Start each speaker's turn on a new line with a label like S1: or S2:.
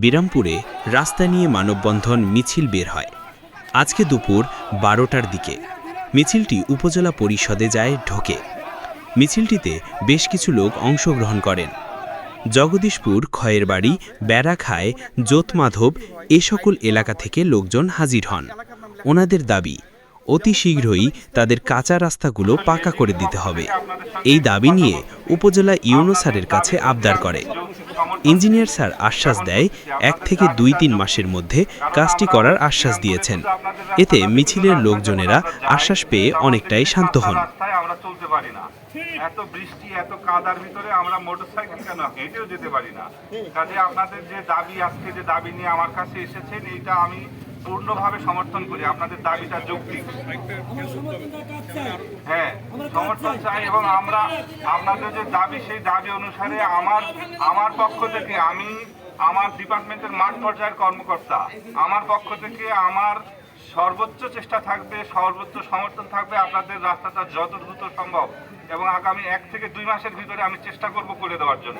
S1: বিরামপুরে রাস্তা নিয়ে মানববন্ধন মিছিল বের হয়। আজকে দুপুর 12টার দিকে মিছিলটি উপজেলা পরিষদে যায় ঢোকে। মিছিলটিতে বেশ কিছু লোক অংশগ্রহণ করেন। জগদীশপুর, খয়েরবাড়ি, বেড়াখায়, জোতমাধব এ সকল এলাকা থেকে লোকজন হাজির হন। ওনাদের দাবি, অতি শীঘ্রই তাদের কাঁচা রাস্তাগুলো পাকা করে দিতে হবে। এই দাবি নিয়ে উপজেলা ইউনো স্যারের কাছে আবদার করে। ইঞ্জিনিয়ার স্যার আশ্বাস দেয় 1 থেকে 2-3 মাসের মধ্যে কাজটি করার আশ্বাস দিয়েছেন। এতে মিছিলের লোকজনেরা আশ্বাস পেয়ে অনেকটাই শান্ত হন।
S2: আমরা চলতে পারি না, এত বৃষ্টি এত কাদার ভিতরে আমরা মোটরসাইকেল কেন হেঁটেও যেতে পারি না। কাজে আপনাদের যে দাবি, আজকে যে দাবি নিয়ে আমার কাছে এসেছেন, এইটা আমি পূর্ণভাবে সমর্থন করি। আপনাদের দাবিটা যৌক্তিক, হ্যাঁ সমর্থন চাই। এবং আমরা আপনাদের যে দাবি, সেই দাবি অনুসারে আমার পক্ষ থেকে, আমি আমার ডিপার্টমেন্টের মাঠ পর্যায়ের কর্মকর্তা, আমার পক্ষ থেকে আমার সর্বোচ্চ চেষ্টা থাকবে, সর্বোচ্চ সমর্থন থাকবে আপনাদের রাস্তাটা যত দ্রুত সম্ভব এবং আগামী 1 থেকে 2 মাসের ভিতরে আমি চেষ্টা করব করে দেওয়ার জন্য।